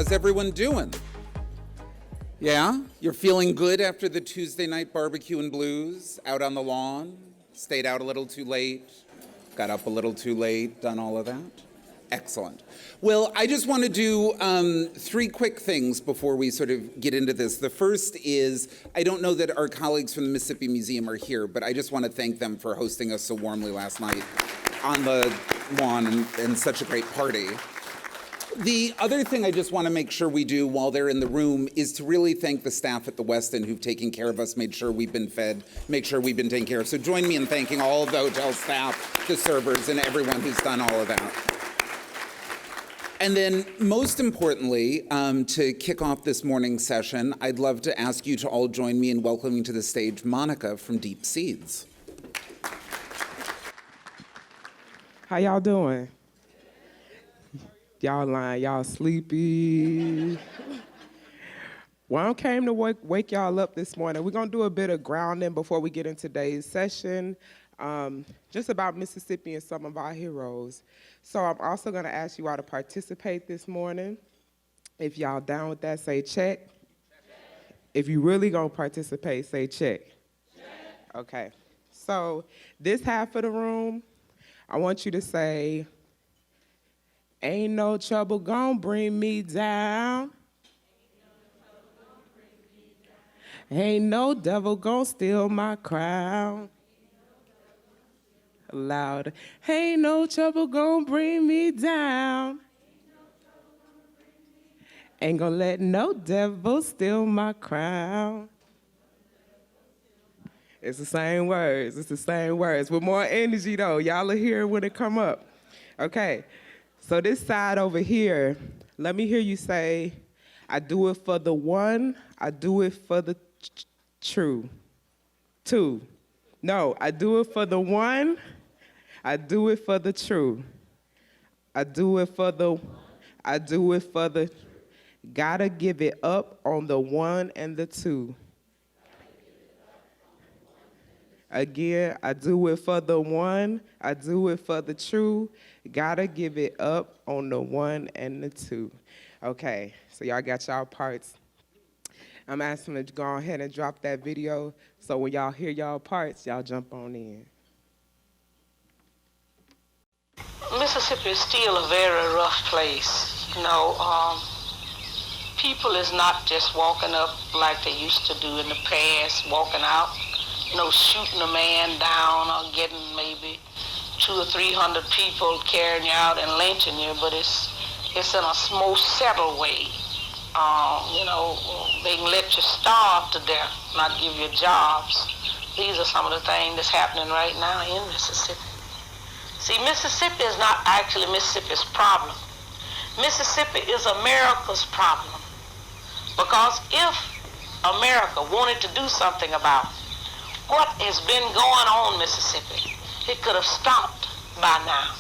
How's everyone doing? Yeah? You're feeling good after the Tuesday night barbecue and blues? Out on the lawn? Stayed out a little too late? Got up a little too late? Done all of that? Excellent. Well, I just want to do 3 quick things before we sort of get into this. The first is, I don't know that our colleagues from the Mississippi Museum are here, but I just want to thank them for hosting us so warmly last night on the lawn and such a great party. The other thing I just want to make sure we do while they're in the room is to really thank the staff at the Westin who've taken care of us, made sure we've been fed, make sure we've been taken care of. So join me in thanking all of the hotel staff, the servers, and everyone who's done all of that. And then, most importantly, to kick off this morning's session, I'd love to ask you to all join me in welcoming to the stage Monica from Deep Seedz. How y'all doing? Y'all lying, y'all sleepy. Well, I came to wake y'all up this morning. We're gonna do a bit of grounding before we get into today's session, just about Mississippi and some of our heroes. So I'm also gonna ask you all to participate this morning. If y'all down with that, say check. If you really gonna participate, say check. Okay, so this half of the room, I want you to say, ain't no trouble gonna bring me down. Ain't no devil gonna steal my crown. Loud. Ain't no trouble gonna bring me down. Ain't gonna let no devil steal my crown. It's the same words. It's the same words. With more energy, though. Y'all will hear it when it come up. Okay. So this side over here, let me hear you say, I do it for the one, I do it for the true. 2. No, I do it for the one, I do it for the true. I do it for the, gotta give it up on the 1 and the 2. Again, I do it for the one, I do it for the true. Gotta give it up on the 1 and the 2. Okay, so y'all got y'all parts. I'm asking them to go ahead and drop that video, so when y'all hear y'all parts, y'all jump on in. Mississippi is still a very rough place. You know, people is not just walking up like they used to do in the past, walking out, you know, shooting a man down or getting maybe 200 or 300 people carrying you out and lynching you, but it's in a more settled way. You know, they can let you starve to death, not give you jobs. These are some of the things that's happening right now in Mississippi. See, Mississippi is not actually Mississippi's problem. Mississippi is America's problem. Because if America wanted to do something about what has been going on in Mississippi, it could have stopped by now.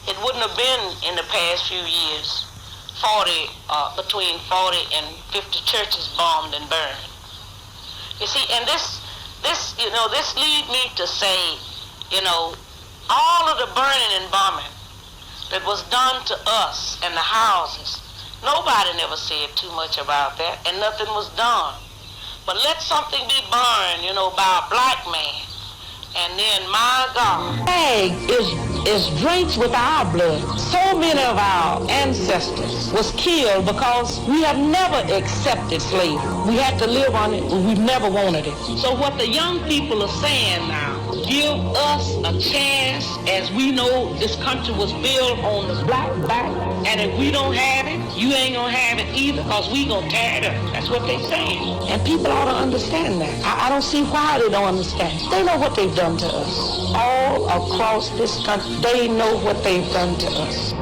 It wouldn't have been in the past few years, between 40 and 50 churches bombed and burned. You see, and this leads me to say, you know, all of the burning and bombing that was done to us and the houses, nobody never said too much about that, and nothing was done. But let something be burned, you know, by a black man, and then, my God. Flag is drenched with our blood. So many of our ancestors was killed because we have never accepted slavery. We had to live on it, and we never wanted it. So what the young people are saying now, give us a chance, as we know this country was built on the black back, and if we don't have it, you ain't gonna have it either, because we gonna tear it up. That's what they saying. And people ought to understand that. I don't see why they don't understand. They know what they've done to us. All across this country, they know what they've done to us.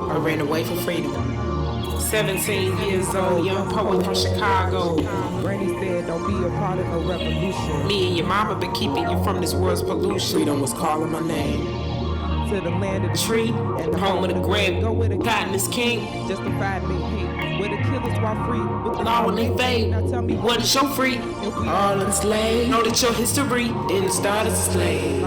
I ran away for freedom. 17 years old, young poet from Chicago. Granny said, don't be a part of no revolution. Me and your mama been keeping you from this world's pollution. Freedom was calling my name. To the land of the Tree, and the home of the grave. Go where the Cotton is king. Justified me hate. Where the killers walk free. With the law when they fade. Now tell me what is your free? All enslaved. Know that your history didn't start as a slave.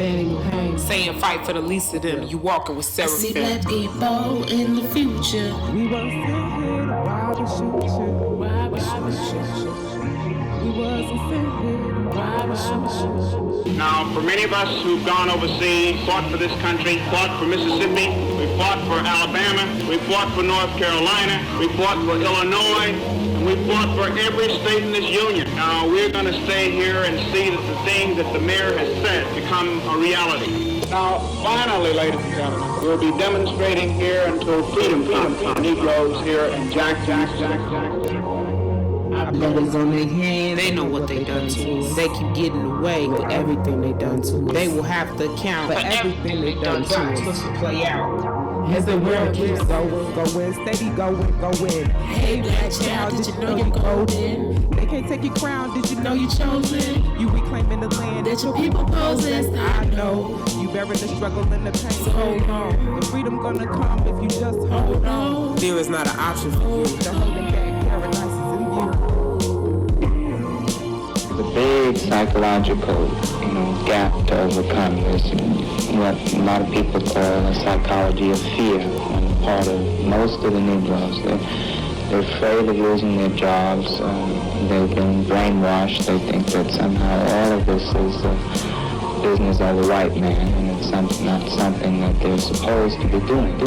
standing in pain, saying fight for the least of them. You walking with I see seraphim. black people in the future. We wasn't sent here to rob and shoot you. Rob and shoot you. We wasn't sent here to rob and shoot you. Now, for many of us who've gone overseas, fought for this country, fought for Mississippi, we fought for Alabama, we fought for North Carolina, we fought for Illinois, and we fought for every state in this union. Now, we're going to stay here and see that the things that the mayor has said become a reality. Now, finally, ladies and gentlemen, we'll be demonstrating here until freedom comes. Negroes here in Jackson. Our brothers on their hands, they know what they done to us. They keep getting away with everything they done to us. They will have to account for everything they done to us to play out. As the world keeps Going, steady going. Hey, black child, did you know you're golden? They can't take your crown, did you know You chosen. you reclaiming the land That your people possess. I know you buried the struggle and the pain. So hold on. The freedom gonna come if you just hold on. There is not an option for you. The holding back paradise is in view. The big psychological, gap to overcome is what a lot of people call a psychology of fear on the part of most of the Negroes. They're afraid of losing their jobs. They've been brainwashed. They think that somehow all of this is the business of the white man, and it's not something that they're supposed to be doing.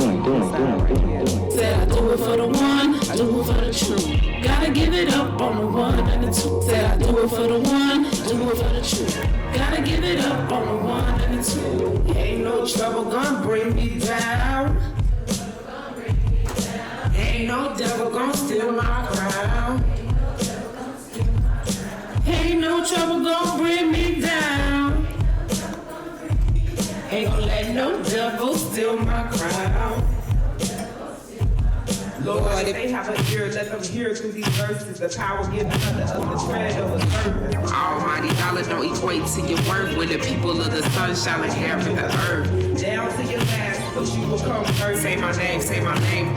Said I do it for the one, I do it for the truth. Gotta give it up on the one and the two. Said I do it for the one, do it for the truth. Gotta give it up on the one and the two. Ain't no trouble gonna bring me down. Ain't no devil gonna steal my crown. Ain't no trouble gonna bring me down. Ain't gonna let no devil steal my crown. Lord, if they have a ear, let them hear through these verses the power given unto us the tread of a serpent. Almighty dollar don't equate to your worth when the people of the sun shall inherit the earth. Down to your last, but you will come first. Say my name, say my name.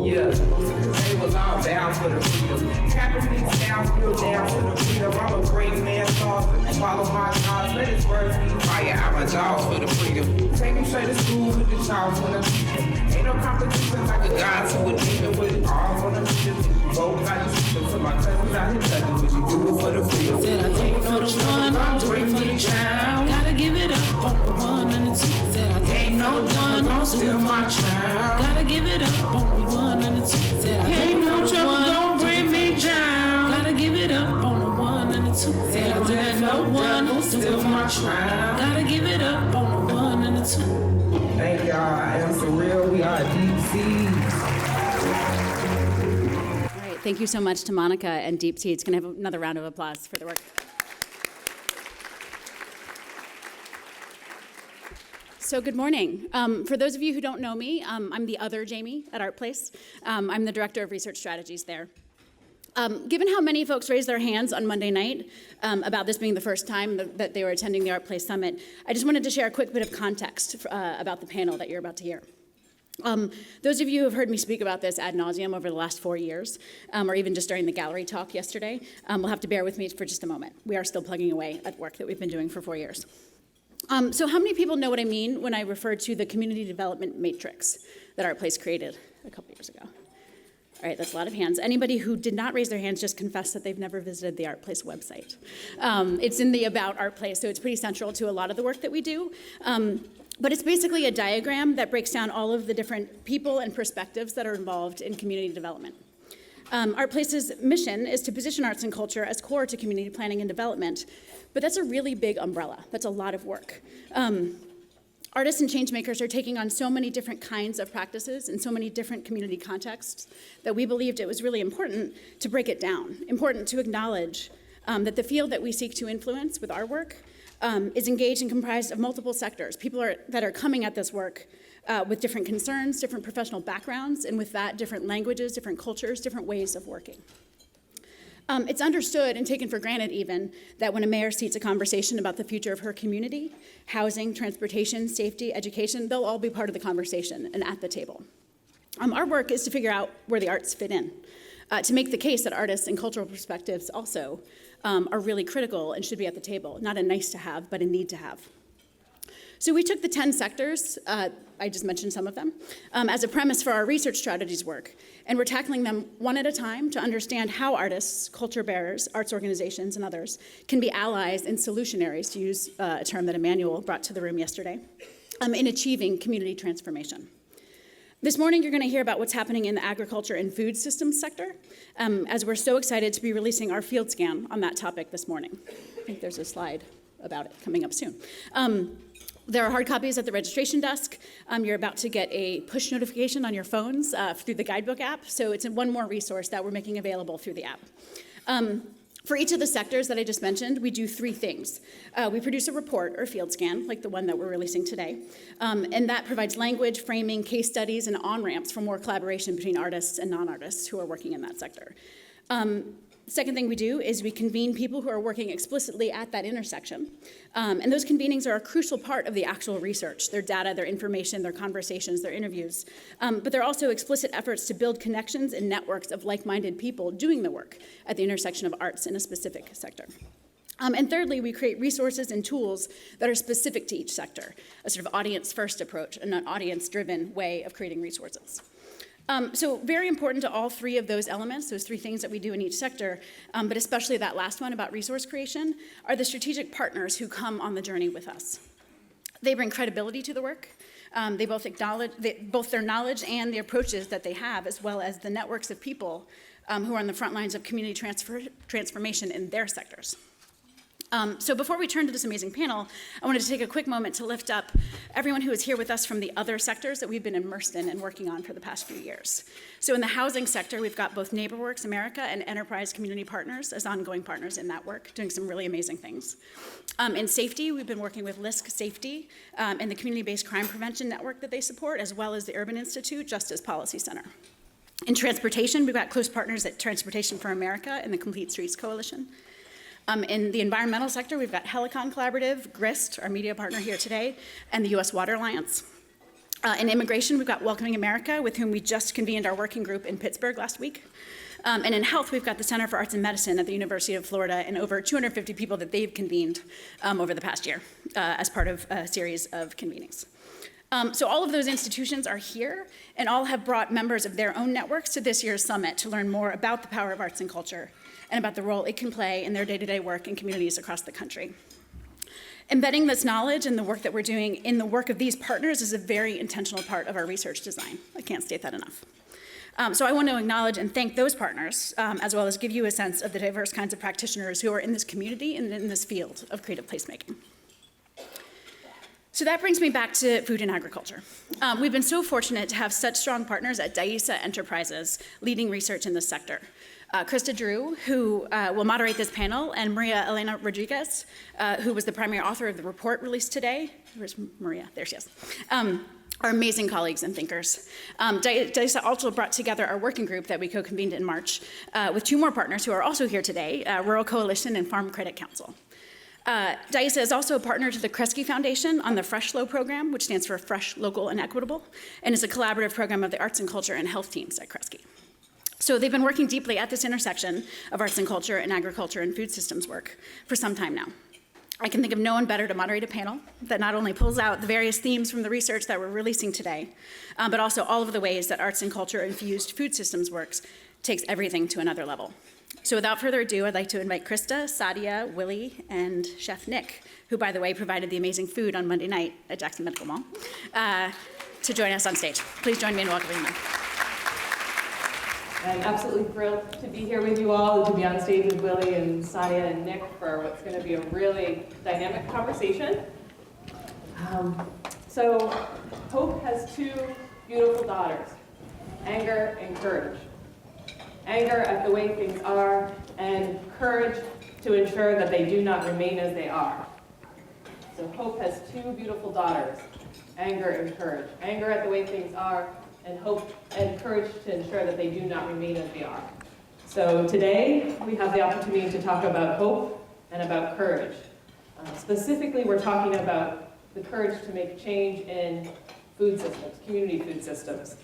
Yeah, they was all down for the freedom. Trapping these down, still down for the freedom. I'm a great man, soft, follow my thoughts, let his words be Fire out my jaws for the freedom. Take him straight to school with the child when I'm teaching. Ain't no competition like the gods who would even with it all on the freedom. Vote by the system, so my cousins out here thugging, would you do it for the freedom? Said I do it for the one, I do it for the child. Gotta give it up on the one and the two. Said I do it for the one, Don't steal my child. gotta give it up on the one and the two. Said I do Ain't it no for the trouble one, gonna bring me down. gotta give it up on the one and the two. Said I do it for the one, do it Steal for my the child. gotta give it up on the one and the two. Thank y'all. I am surreal. We are deep Seedz. All right, thank you so much to Monica and Deep Seedz. Can I have another round of applause for their work? So good morning. For those of you who don't know me, I'm the other Jamie at ArtPlace. I'm the Director of Research Strategies there. Given how many folks raised their hands on Monday night about this being the first time that they were attending the ArtPlace Summit, I just wanted to share a quick bit of context about the panel that you're about to hear. Those of you who have heard me speak about this ad nauseum over the last 4 years, or even just during the gallery talk yesterday, will have to bear with me for just a moment. We are still plugging away at work that we've been doing for 4 years. So how many people know what I mean when I refer to the community development matrix that ArtPlace created a couple years ago? All right, that's a lot of hands. Anybody who did not raise their hands just confess that they've never visited the ArtPlace website. It's in the About ArtPlace, so it's pretty central to a lot of the work that we do. But it's basically a diagram that breaks down all of the different people and perspectives that are involved in community development. ArtPlace's mission is to position arts and culture as core to community planning and development, but that's a really big umbrella. That's a lot of work. Artists and changemakers are taking on so many different kinds of practices in so many different community contexts that we believed it was really important to break it down, important to acknowledge that the field that we seek to influence with our work is engaged and comprised of multiple sectors, people that are coming at this work with different concerns, different professional backgrounds, and with that, different languages, different cultures, different ways of working. It's understood and taken for granted even that when a mayor seats a conversation about the future of her community, housing, transportation, safety, education, they'll all be part of the conversation and at the table. Our work is to figure out where the arts fit in, to make the case that artists and cultural perspectives also are really critical and should be at the table, not a nice to have, but a need to have. So we took the 10 sectors, I just mentioned some of them, as a premise for our research strategies work. And we're tackling them one at a time to understand how artists, culture bearers, arts organizations, and others can be allies and solutionaries, to use a term that Emmanuel brought to the room yesterday, in achieving community transformation. This morning, you're going to hear about what's happening in the agriculture and food systems sector, as we're so excited to be releasing our field scan on that topic this morning. I think there's a slide about it coming up soon. There are hard copies at the registration desk. You're about to get a push notification on your phones through the guidebook app, so it's one more resource that we're making available through the app. For each of the sectors that I just mentioned, we do three things. We produce a report or field scan, like the one that we're releasing today, and that provides language, framing, case studies, and on-ramps for more collaboration between artists and non-artists who are working in that sector. Second thing we do is we convene people who are working explicitly at that intersection. And those convenings are a crucial part of the actual research, their data, their information, their conversations, their interviews. But they're also explicit efforts to build connections and networks of like-minded people doing the work at the intersection of arts in a specific sector. And thirdly, we create resources and tools that are specific to each sector, a sort of audience-first approach and an audience-driven way of creating resources. So very important to all three of those elements, those three things that we do in each sector, but especially that last one about resource creation, are the strategic partners who come on the journey with us. They bring credibility to the work. They both acknowledge both their knowledge and the approaches that they have, as well as the networks of people who are on the front lines of community transformation in their sectors. So before we turn to this amazing panel, I wanted to take a quick moment to lift up everyone who is here with us from the other sectors that we've been immersed in and working on for the past few years. So in the housing sector, we've got both NeighborWorks America and Enterprise Community Partners as ongoing partners in that work, doing some really amazing things. In safety, we've been working with LISC Safety and the Community-Based Crime Prevention Network that they support, as well as the Urban Institute Justice Policy Center. In transportation, we've got close partners at Transportation for America and the Complete Streets Coalition. In the environmental sector, we've got Helicon Collaborative, GRIST, our media partner here today, and the U.S. Water Alliance. In immigration, we've got Welcoming America, with whom we just convened our working group in Pittsburgh last week. And in health, we've got the Center for Arts and Medicine at the University of Florida and over 250 people that they've convened over the past year as part of a series of convenings. So all of those institutions are here, and all have brought members of their own networks to this year's summit to learn more about the power of arts and culture and about the role it can play in their day-to-day work in communities across the country. Embedding this knowledge and the work that we're doing in the work of these partners is a very intentional part of our research design. I can't state that enough. So I want to acknowledge and thank those partners, as well as give you a sense of the diverse kinds of practitioners who are in this community and in this field of creative placemaking. So that brings me back to food and agriculture. We've been so fortunate to have such strong partners at DAISA Enterprises leading research in this sector. Christa Drew, who will moderate this panel, and Maria Elena Rodriguez, who was the primary author of the report released today. Where's Maria? There she is. Are amazing colleagues and thinkers. DAISA also brought together our working group that we co-convened in March with two more partners who are also here today, Rural Coalition and Farm Credit Council. DAISA is also a partner to the Kresge Foundation on the Fresh Low program, which stands for Fresh, Local, and Equitable, and is a collaborative program of the arts and culture and health teams at Kresge. So they've been working deeply at this intersection of arts and culture and agriculture and food systems work for some time now. I can think of no one better to moderate a panel that not only pulls out the various themes from the research that we're releasing today, but also all of the ways that arts and culture infused food systems works takes everything to another level. So without further ado, I'd like to invite Christa, Sadia, Willi, and Chef Nick, who, by the way, provided the amazing food on Monday night at Jackson Medical Mall, to join us on stage. Please join me in welcoming them. I'm absolutely thrilled to be here with you all, to be on stage with Willi and Sadia and Nick for what's going to be a really dynamic conversation. So Hope has two beautiful daughters, Anger and Courage. Anger at the way things are, and courage to ensure that they do not remain as they are. So Hope has two beautiful daughters, Anger and Courage. Anger at the way things are, and hope and courage to ensure that they do not remain as they are. So today, we have the opportunity to talk about hope and about courage. Specifically, we're talking about the courage to make change in food systems, community food systems.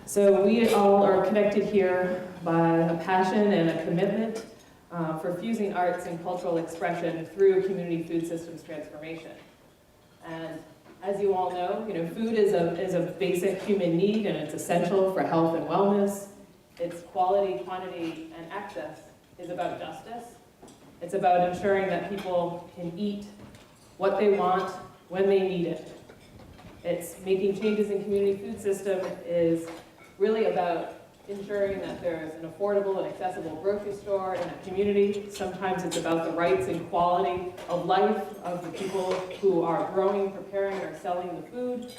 So we all are connected here by a passion and a commitment for fusing arts and cultural expression through community food systems transformation. And as you all know, food is a basic human need, and it's essential for health and wellness. Its quality, quantity, and access is about justice. It's about ensuring that people can eat what they want when they need it. It's making changes in community food system is really about ensuring that there's an affordable and accessible grocery store in a community. Sometimes it's about the rights and quality of life of the people who are growing, preparing, or selling the food.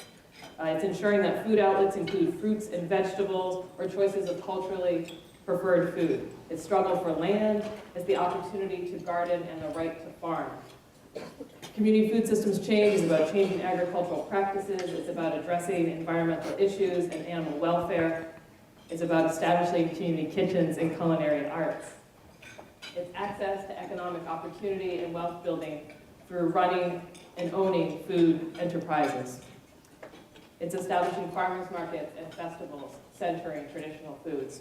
It's ensuring that food outlets include fruits and vegetables or choices of culturally preferred food. It's struggle for land. It's the opportunity to garden and the right to farm. Community food systems change is about changing agricultural practices. It's about addressing environmental issues and animal welfare. It's about establishing community kitchens and culinary arts. It's access to economic opportunity and wealth building through running and owning food enterprises. It's establishing farmers markets and festivals centering traditional foods.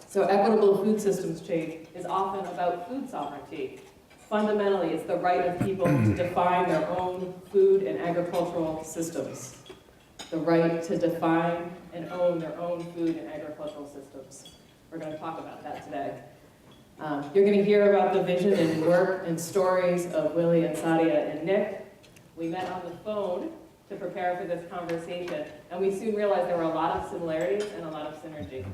So equitable food systems change is often about food sovereignty. Fundamentally, it's the right of people to define their own food and agricultural systems. The right to define and own their own food and agricultural systems. We're going to talk about that today. You're going to hear about the vision and work and stories of Willi and Sadia and Nick. We met on the phone to prepare for this conversation, and we soon realized there were a lot of similarities and a lot of synergy.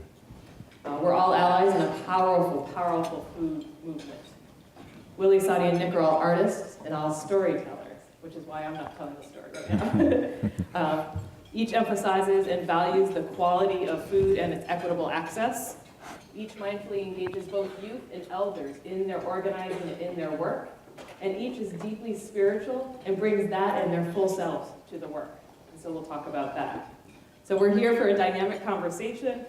We're all allies in a powerful, powerful food movement. Willi, Sadia, and Nick are all artists and all storytellers, which is why I'm not telling the story right now. Each emphasizes and values the quality of food and its equitable access. Each mindfully engages both youth and elders in their organizing and in their work. And each is deeply spiritual and brings that and their full selves to the work. And so we'll talk about that. So we're here for a dynamic conversation.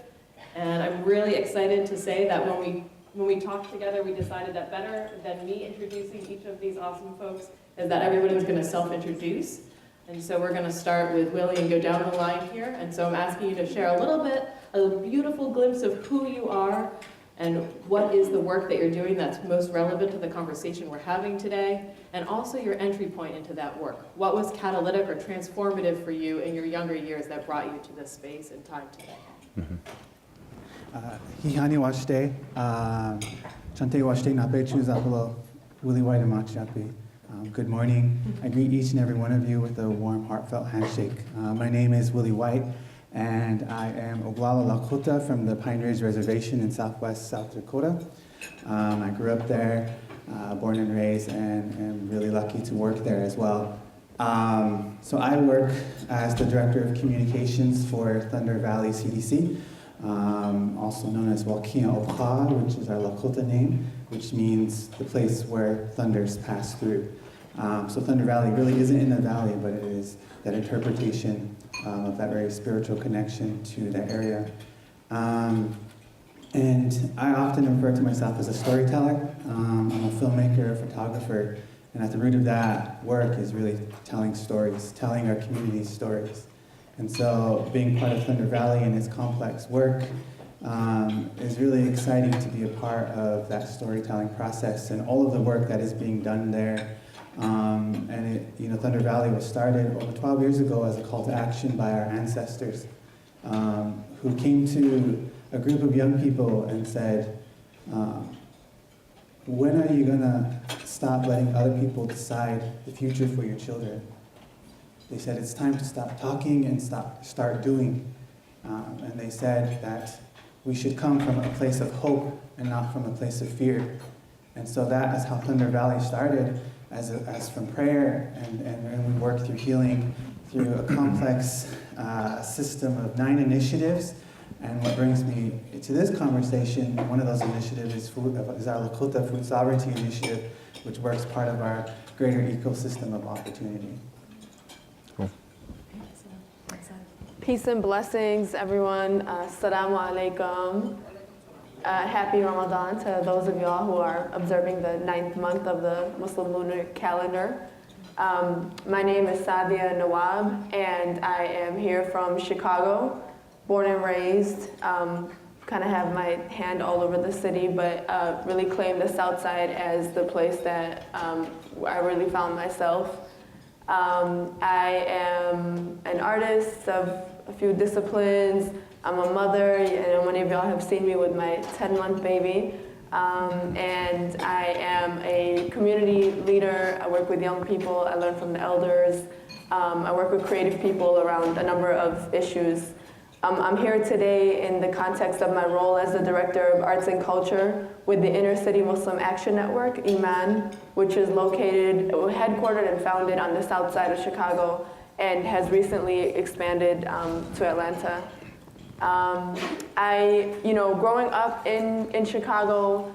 And I'm really excited to say that when we talked together, we decided that better than me introducing each of these awesome folks is that everybody was going to self-introduce. And so we're going to start with Willi and go down the line here. And so I'm asking you to share a beautiful glimpse of who you are and what is the work that you're doing that's most relevant to the conversation we're having today, and also your entry point into that work. What was catalytic or transformative for you in your younger years that brought you to this space and time today? Hihani washte, chante washte nape chuzapolo, Willi White and Machapi. Good morning. I greet each and every one of you with a warm, heartfelt handshake. My name is Willi White, and I am Oglala Lakota from the Pine Ridge Reservation in southwest South Dakota. I grew up there, born and raised, and am really lucky to work there as well. So I work as the Director of Communications for Thunder Valley CDC, also known as Wakia Opha, which is our Lakota name, which means the place where thunders pass through. So Thunder Valley really isn't in the valley, but it is that interpretation of that very spiritual connection to that area. And I often refer to myself as a storyteller. I'm a filmmaker, a photographer, and at the root of that work is really telling stories, telling our community's stories. And so being part of Thunder Valley and its complex work is really exciting to be a part of that storytelling process and all of the work that is being done there. Thunder Valley was started over 12 years ago as a call to action by our ancestors who came to a group of young people and said, when are you gonna stop letting other people decide the future for your children? They said it's time to stop talking and start doing. And they said that we should come from a place of hope and not from a place of fear. And so that is how Thunder Valley started, as from prayer, and we work through healing through a complex system of 9 initiatives. And what brings me to this conversation, one of those initiatives is our Lakota Food Sovereignty Initiative, which works part of our greater ecosystem of opportunity. Cool. Peace and blessings, everyone. Assalamu alaikum. Happy Ramadan to those of y'all who are observing the 9th month of the Muslim lunar calendar. My name is Sadia Nawab, and I am here from Chicago, born and raised. Kind of have my hand all over the city, but really claim the South Side as the place that I really found myself. I am an artist of a few disciplines. I'm a mother, and many of y'all have seen me with my 10-month baby. And I am a community leader. I work with young people. I learn from the elders. I work with creative people around a number of issues. I'm here today in the context of my role as the Director of Arts and Culture with the Inner City Muslim Action Network, IMAN, which is headquartered and founded on the south side of Chicago and has recently expanded to Atlanta. Growing up in Chicago,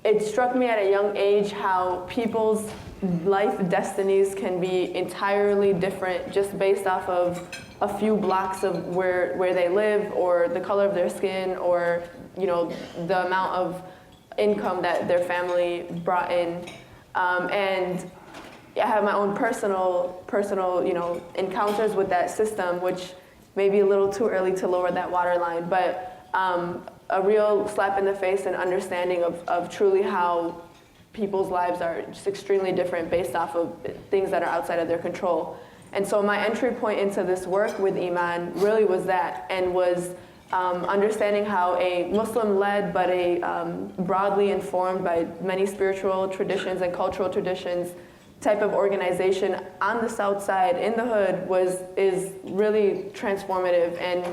it struck me at a young age how people's life destinies can be entirely different just based off of a few blocks of where they live, or the color of their skin, or the amount of income that their family brought in. And I have my own personal encounters with that system, which may be a little too early to lower that waterline, but a real slap in the face and understanding of truly how people's lives are just extremely different based off of things that are outside of their control. And so my entry point into this work with Iman really was that, and was understanding how a Muslim-led but a broadly informed by many spiritual traditions and cultural traditions type of organization on the south side in the hood is really transformative, and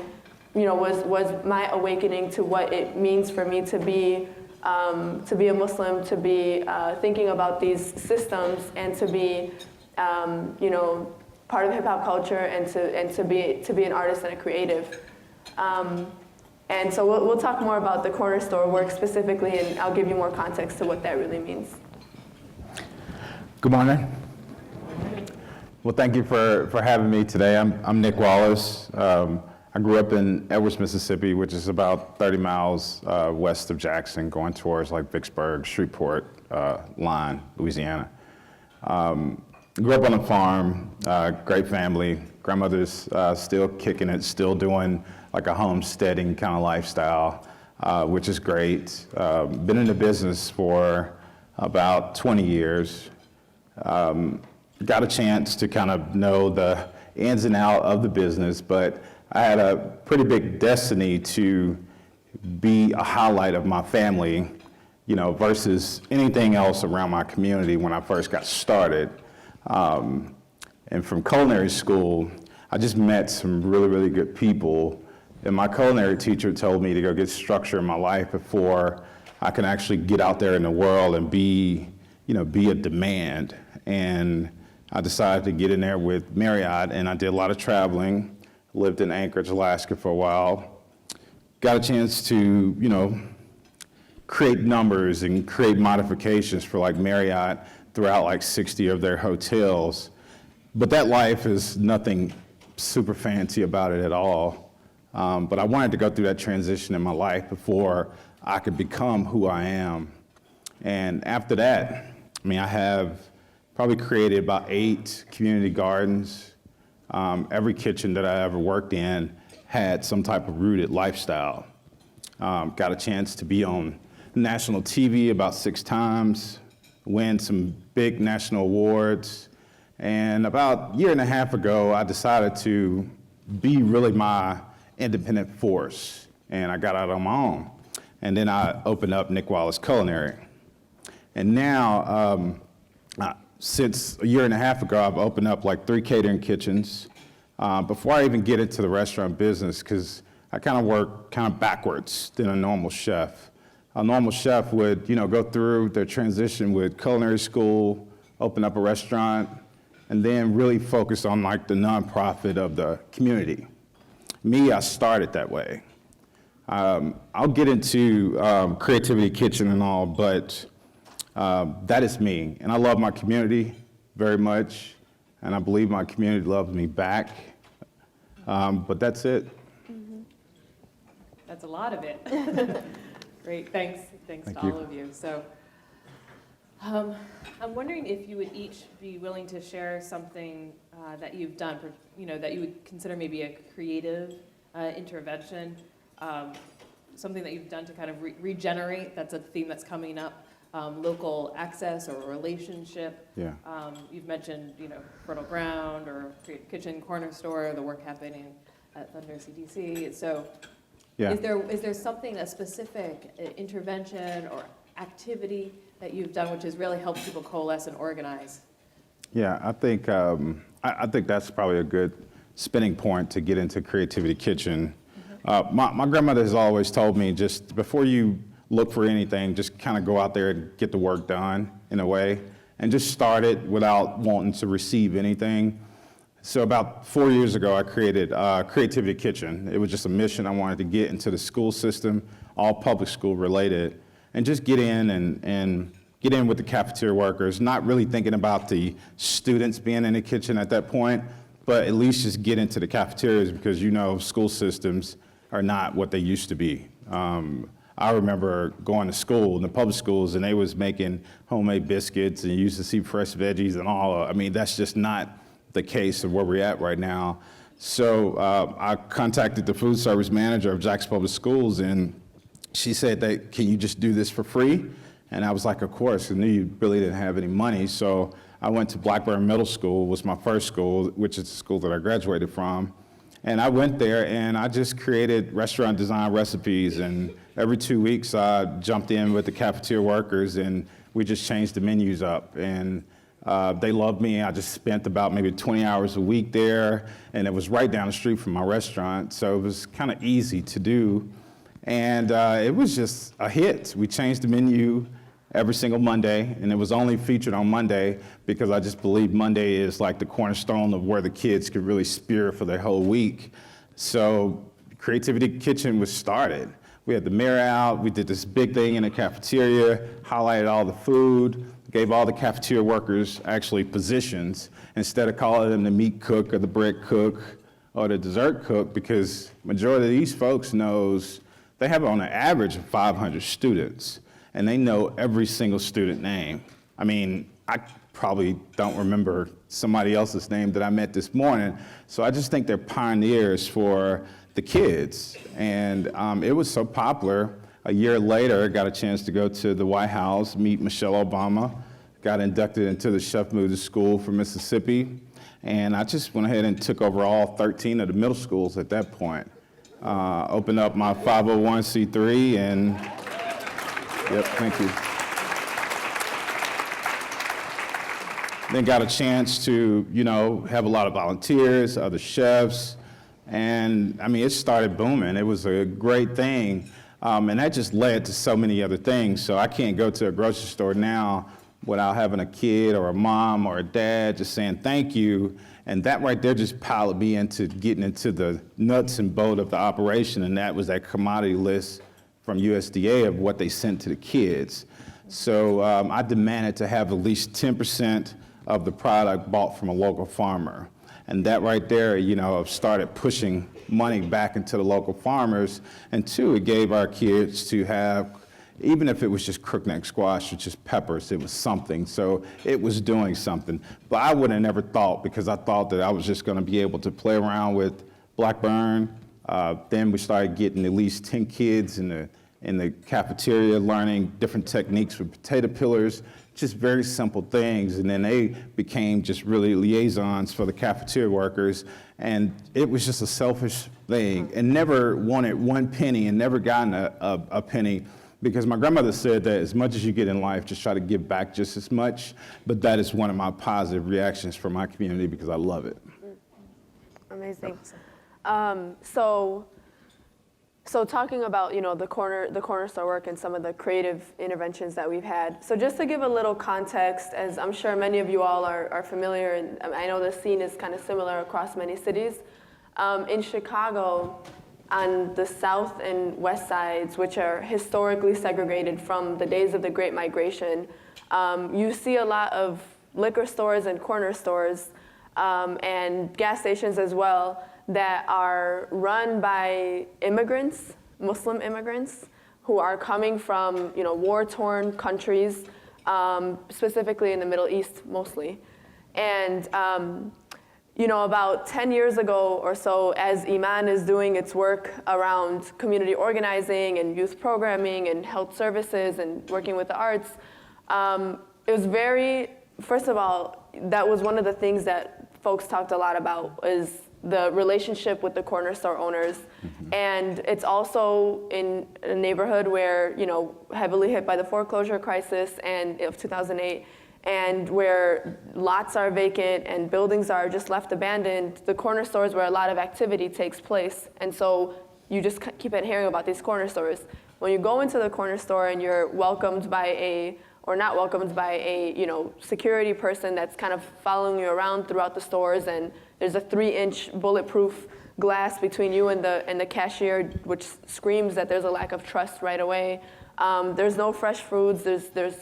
was my awakening to what it means for me to be a Muslim, to be thinking about these systems, and to be part of hip hop culture, and to be an artist and a creative. And so we'll talk more about the corner store work specifically, and I'll give you more context to what that really means. Good morning. Well, thank you for having me today. I'm Nick Wallace. I grew up in Edwards, Mississippi, which is about 30 miles west of Jackson, going towards like Vicksburg, Shreveport line, Louisiana. Grew up on a farm, great family. Grandmother's still kicking it, still doing like a homesteading kind of lifestyle, which is great. Been in the business for about 20 years. Got a chance to kind of know the ins and outs of the business, but I had a pretty big destiny to be a highlight of my family, versus anything else around my community when I first got started. And from culinary school, I just met some really, really good people. And my culinary teacher told me to go get structure in my life before I can actually get out there in the world and be a demand. And I decided to get in there with Marriott, and I did a lot of traveling. Lived in Anchorage, Alaska for a while. Got a chance to, create numbers and create modifications for like Marriott throughout like 60 of their hotels. But that life is nothing super fancy about it at all. But I wanted to go through that transition in my life before I could become who I am. And after that, I have probably created about 8 community gardens. Every kitchen that I ever worked in had some type of rooted lifestyle. Got a chance to be on national TV about 6 times, win some big national awards. And about a year and a half ago, I decided to be really my independent force. And I got out on my own. And then I opened up Nick Wallace Culinary. And now, since a year and a half ago, I've opened up like 3 catering kitchens. Before I even get into the restaurant business, because I kind of work backwards than a normal chef. A normal chef would, go through their transition with culinary school, open up a restaurant, and then really focus on like the nonprofit of the community. Me, I started that way. I'll get into Creativity Kitchen and all, but that is me. And I love my community very much, and I believe my community loves me back. But that's it. Mm-hmm. That's a lot of it. Great, thanks to all of you. So I'm wondering if you would each be willing to share something that you've done, that you would consider maybe a creative intervention, something that you've done to kind of regenerate. That's a theme that's coming up local access or relationship. Yeah. You've mentioned, Fertile Ground or Creative Kitchen, Corner Store, the work happening at Thunder CDC. So Yeah. is there something, a specific intervention or activity that you've done which has really helped people coalesce and organize? Yeah, I think that's probably a good spinning point to get into Creativity Kitchen. My grandmother has always told me, just before you look for anything, just kind of go out there and get the work done in a way, and just start it without wanting to receive anything. So about 4 years ago, I created Creativity Kitchen. It was just a mission I wanted to get into the school system, all public school related, and just get in and get in with the cafeteria workers, not really thinking about the students being in the kitchen at that point, but at least just get into the cafeterias, because school systems are not what they used to be. I remember going to school in the public schools, and they was making homemade biscuits, and you used to see fresh veggies and all. I mean, that's just not the case of where we're at right now. So I contacted the food service manager of Jackson Public Schools, and she said, can you just do this for free? And I was like, of course. I knew you really didn't have any money. So I went to Blackburn Middle School, was my first school, which is the school that I graduated from. And I went there and I just created restaurant design recipes. And every 2 weeks I jumped in with the cafeteria workers and we just changed the menus up. And they loved me. I just spent about maybe 20 hours a week there. And it was right down the street from my restaurant. So it was kind of easy to do. And it was just a hit. We changed the menu every single Monday, and it was only featured on Monday because I just believe Monday is like the cornerstone of where the kids could really spirit for their whole week. So Creativity Kitchen was started. We had the mirror out, we did this big thing in the cafeteria, highlighted all the food, gave all the cafeteria workers actually positions instead of calling them the meat cook or the bread cook or the dessert cook, because majority of these folks knows they have on an average of 500 students. And they know every single student name. I mean, I probably don't remember somebody else's name that I met this morning. So I just think they're pioneers for the kids. And it was so popular. A year later, I got a chance to go to the White House, meet Michelle Obama, got inducted into the Chef Moody School for Mississippi. And I just went ahead and took over all 13 of the middle schools at that point. Opened up my 501c3 and yep, thank you. Then got a chance to, have a lot of volunteers, other chefs, and I mean, it started booming. It was a great thing, and that just led to so many other things. So I can't go to a grocery store now without having a kid or a mom or a dad just saying thank you, and that right there just piled me into getting into the nuts and bolts of the operation, and that was that commodity list from USDA of what they sent to the kids. So I demanded to have at least 10% of the product bought from a local farmer. And that right there, started pushing money back into the local farmers. And two, it gave our kids to have, even if it was just crookneck squash or just peppers, it was something. So it was doing something. But I would have never thought, because I thought that I was just gonna be able to play around with Blackburn. Then we started getting at least 10 kids in the cafeteria learning different techniques with potato peelers, just very simple things. And then they became just really liaisons for the cafeteria workers. And it was just a selfish thing, and never wanted 1 penny and never gotten a penny, because my grandmother said that as much as you get in life, just try to give back just as much. But that is one of my positive reactions from my community, because I love it. Amazing. So talking about, the corner store work and some of the creative interventions that we've had. So just to give a little context, as I'm sure many of you all are familiar, and I know the scene is kind of similar across many cities. In Chicago, on the south and west sides, which are historically segregated from the days of the Great Migration, you see a lot of liquor stores and corner stores and gas stations as well, that are run by immigrants, Muslim immigrants, who are coming from, war-torn countries, specifically in the Middle East mostly. And, about 10 years ago or so, as Iman is doing its work around community organizing and youth programming and health services and working with the arts, It was very, first of all, that was one of the things that folks talked a lot about, is the relationship with the corner store owners. And it's also in a neighborhood where, heavily hit by the foreclosure crisis of 2008, and where lots are vacant and buildings are just left abandoned. The corner stores where a lot of activity takes place. And so you just keep on hearing about these corner stores. When you go into the corner store and you're welcomed by or not welcomed by a security person that's kind of following you around throughout the stores, and there's a 3-inch bulletproof glass between you and the cashier, which screams that there's a lack of trust right away. There's no fresh foods. There's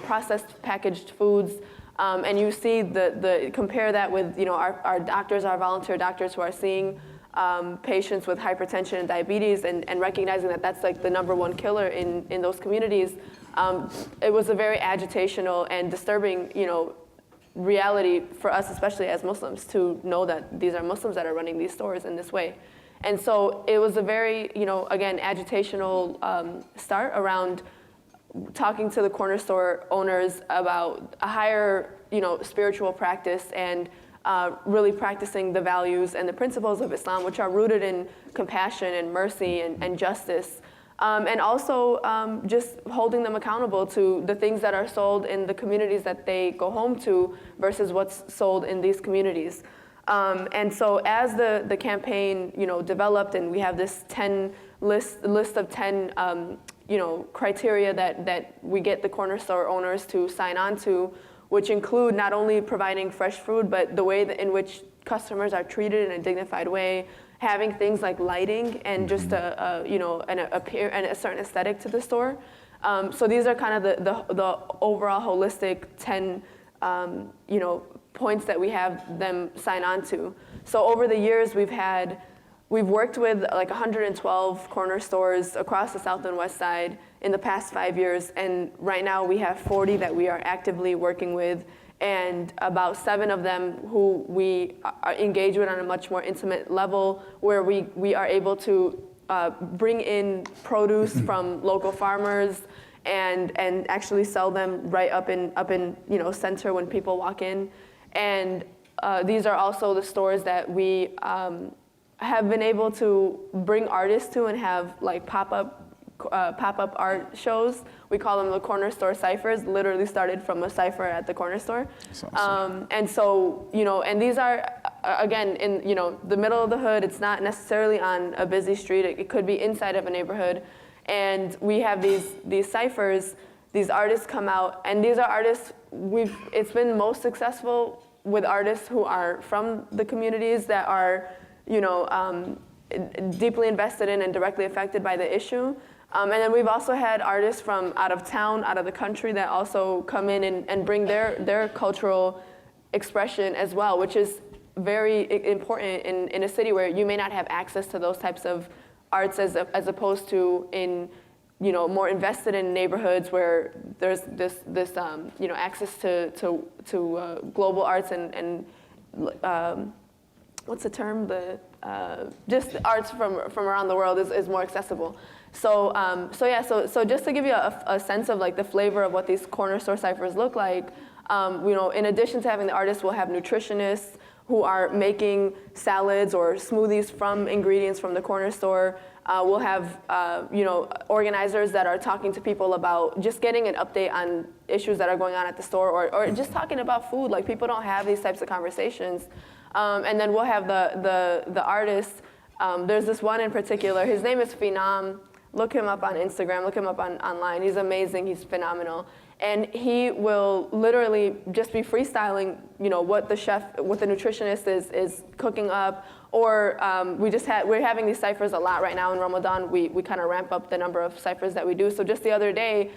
processed packaged foods, and you see compare that with our doctors, our volunteer doctors who are seeing patients with hypertension and diabetes, and recognizing that that's like the #1 killer in those communities. It was a very agitational and disturbing, reality for us, especially as Muslims, to know that these are Muslims that are running these stores in this way. And so it was a very, again, agitational start around talking to the corner store owners about a higher, spiritual practice, and really practicing the values and the principles of Islam, which are rooted in compassion and mercy and justice. And also just holding them accountable to the things that are sold in the communities that they go home to versus what's sold in these communities. And so as the campaign developed, and we have this list of 10 criteria that we get the corner store owners to sign on to, which include not only providing fresh food, but the way in which customers are treated in a dignified way, having things like lighting and just a certain aesthetic to the store. So these are kind of the overall holistic 10 points that we have them sign on to. So over the years, we've worked with like 112 corner stores across the South and West Side in the past 5 years, and right now we have 40 that we are actively working with, and about 7 of them who we engage with on a much more intimate level, where we are able to bring in produce from local farmers and actually sell them right up in center when people walk in. And these are also the stores that we have been able to bring artists to and have like pop-up art shows. We call them the corner store ciphers, literally started from a cipher at the corner store. Awesome. And so, and these are, again, in the middle of the hood. It's not necessarily on a busy street. It could be inside of a neighborhood. And we have these ciphers, these artists come out, and these are artists, it's been most successful with artists who are from the communities that are, deeply invested in and directly affected by the issue. And then we've also had artists from out of town, out of the country, that also come in and bring their cultural expression as well, which is very important in a city where you may not have access to those types of arts as opposed to in more invested in neighborhoods where there's this access to global arts and what's the term? Just arts from around the world is more accessible. So just to give you a sense of like the flavor of what these corner store ciphers look like, in addition to having the artists, we'll have nutritionists who are making salads or smoothies from ingredients from the corner store. We'll have organizers that are talking to people about just getting an update on issues that are going on at the store, or just talking about food. Like, people don't have these types of conversations. And then we'll have the artists. There's this one in particular. His name is Phenom. Look him up on Instagram. Look him up online. He's amazing. He's phenomenal. And he will literally just be freestyling, what the nutritionist is cooking up. Or we're having these ciphers a lot right now in Ramadan. We kind of ramp up the number of ciphers that we do. So just the other day,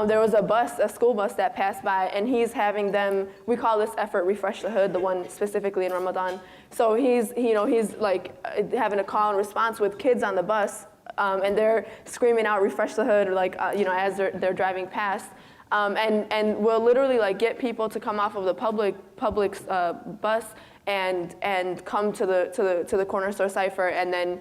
there was a school bus that passed by, and he's having them, we call this effort Refresh the Hood, the one specifically in Ramadan. So he's like having a call and response with kids on the bus, and they're screaming out Refresh the Hood, like as they're driving past. And we'll literally like get people to come off of the public bus and come to the corner store cipher, and then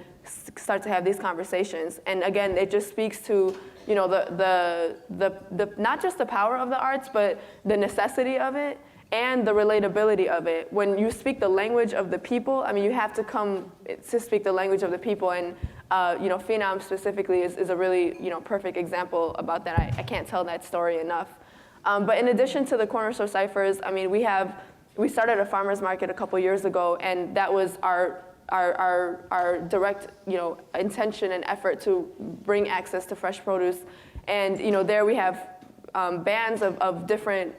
start to have these conversations. And again, it just speaks to you know, the not just the power of the arts, but the necessity of it and the relatability of it. When you speak the language of the people, I mean, you have to come to speak the language of the people, and you know, Phenom specifically is a really, you know, perfect example about that. I can't tell that story enough. But in addition to the corner store ciphers, I mean, we started a farmers market a couple years ago, and that was our direct, you know, intention and effort to bring access to fresh produce. And you know, there we have bands of different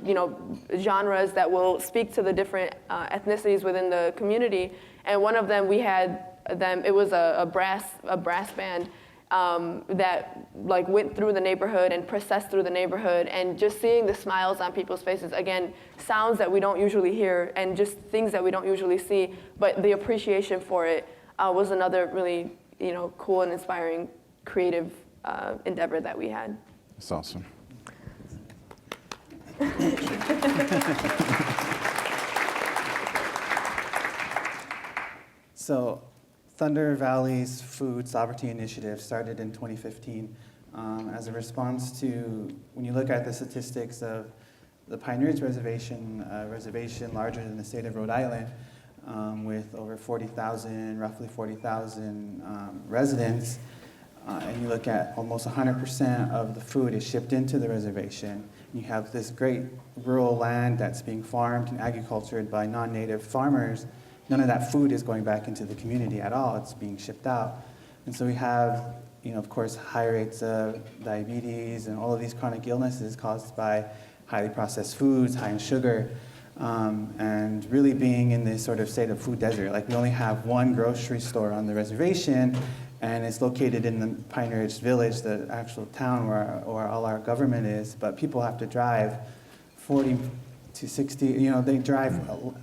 you know, genres that will speak to the different ethnicities within the community. And one of them, we had them, it was a brass band that like went through the neighborhood and processed through the neighborhood, and just seeing the smiles on people's faces, again, sounds that we don't usually hear and just things that we don't usually see, but the appreciation for it was another really, you know, cool and inspiring creative endeavor that we had. That's awesome. So Thunder Valley's Food Sovereignty Initiative started in 2015 as a response to, when you look at the statistics of the Pine Ridge Reservation, reservation larger than the state of Rhode Island, with over 40,000, roughly 40,000 residents, and you look at almost 100% of the food is shipped into the reservation. You have this great rural land that's being farmed and agricultured by non-native farmers. None of that food is going back into the community at all. It's being shipped out. And so we have, you know, of course, high rates of diabetes and all of these chronic illnesses caused by highly processed foods, high in sugar, and really being in this sort of state of food desert. Like, we only have one grocery store on the reservation, and it's located in the Pine Ridge Village, the actual town where all our government is, but people have to drive 40 to 60, you know, they drive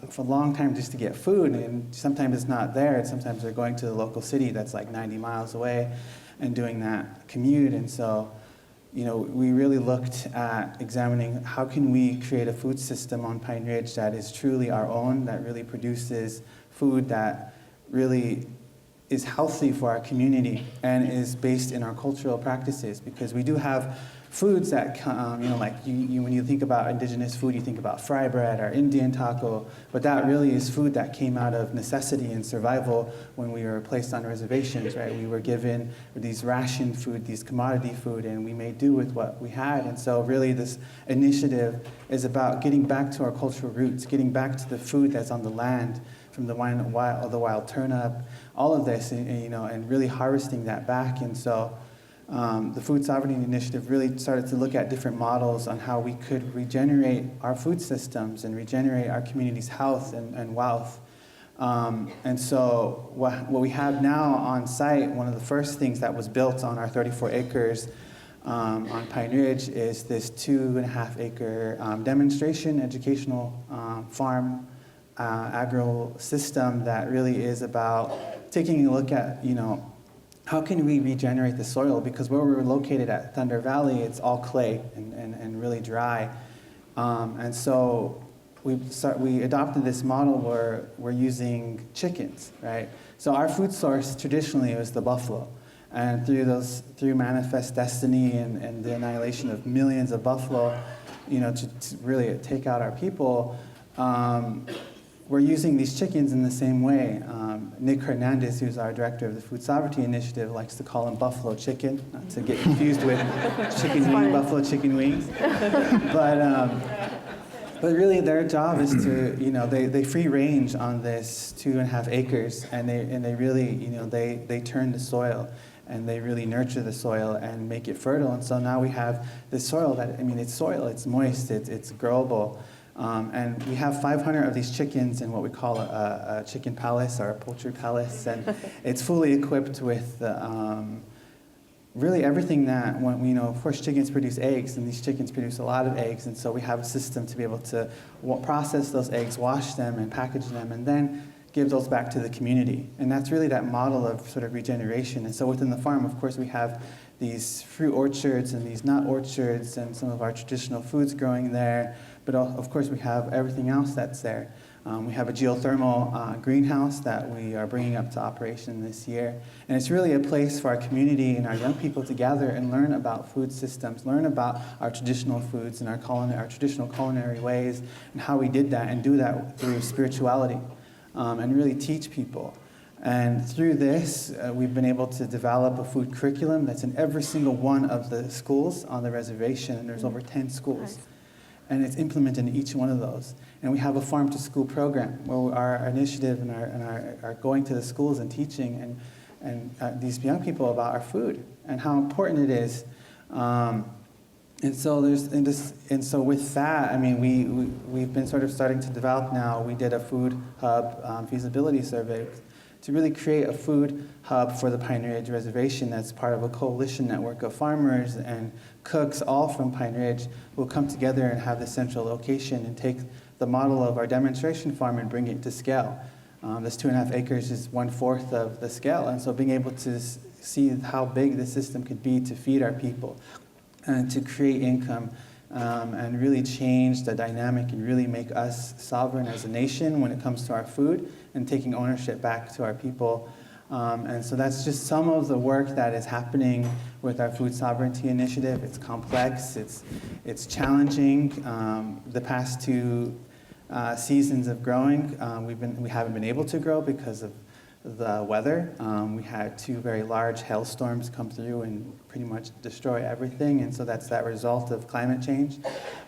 for a long time just to get food, and sometimes it's not there, and sometimes they're going to the local city that's like 90 miles away and doing that commute. And so, you know, we really looked at examining how can we create a food system on Pine Ridge that is truly our own, that really produces food that really is healthy for our community and is based in our cultural practices, because we do have foods that, you know, like when you think about indigenous food, you think about fry bread or Indian taco, but that really is food that came out of necessity and survival when we were placed on reservations, right? We were given these ration food, these commodity food, and we made do with what we had. And so really this initiative is about getting back to our cultural roots, getting back to the food that's on the land, from the wild turnip, all of this, you know, and really harvesting that back. And so the Food Sovereignty Initiative really started to look at different models on how we could regenerate our food systems and regenerate our community's health and wealth. And so what we have now on site, one of the first things that was built on our 34 acres on Pine Ridge is this 2.5 acre demonstration educational farm agro system that really is about taking a look at, you know, how can we regenerate the soil? Because where we're located at Thunder Valley, it's all clay and really dry. And so we adopted this model where we're using chickens, right? So our food source traditionally was the buffalo. And through manifest destiny and the annihilation of millions of buffalo, you know, to really take out our people, we're using these chickens in the same way. Nick Hernandez, who's our director of the Food Sovereignty Initiative, likes to call them buffalo chicken, not to get confused with chicken wing, buffalo chicken wings. But really their job is to, you know, they free range on this 2.5 acres, and they really, you know, they turn the soil and they really nurture the soil and make it fertile. And so now we have this soil that, I mean, it's soil, it's moist, it's growable. And we have 500 of these chickens in what we call a chicken palace or a poultry palace, and it's fully equipped with really everything that, you know, of course chickens produce eggs, and these chickens produce a lot of eggs, and so we have a system to be able to process those eggs, wash them, and package them, and then give those back to the community. And that's really that model of sort of regeneration. And so within the farm, of course, we have these fruit orchards and these nut orchards and some of our traditional foods growing there. But of course, we have everything else that's there. We have a geothermal greenhouse that we are bringing up to operation this year. And it's really a place for our community and our young people to gather and learn about food systems, learn about our traditional foods and our traditional culinary ways and how we did that and do that through spirituality and really teach people. And through this, we've been able to develop a food curriculum that's in every single one of the schools on the reservation, and there's over 10 schools. Nice. And it's implemented in each one of those. And we have a farm-to-school program where our initiative and our going to the schools and teaching and these young people about our food and how important it is. And so with that, I mean, we've been sort of starting to develop now. We did a food hub feasibility survey to really create a food hub for the Pine Ridge Reservation that's part of a coalition network of farmers and cooks, all from Pine Ridge, who will come together and have this central location and take the model of our demonstration farm and bring it to scale. This 2.5 acres is 1/4 of the scale, and so being able to see how big the system could be to feed our people and to create income and really change the dynamic and really make us sovereign as a nation when it comes to our food and taking ownership back to our people. And so that's just some of the work that is happening with our food sovereignty initiative. It's complex, it's challenging. The past 2 seasons of growing, we haven't been able to grow because of the weather. We had 2 very large hailstorms come through and pretty much destroy everything, and so that's that result of climate change.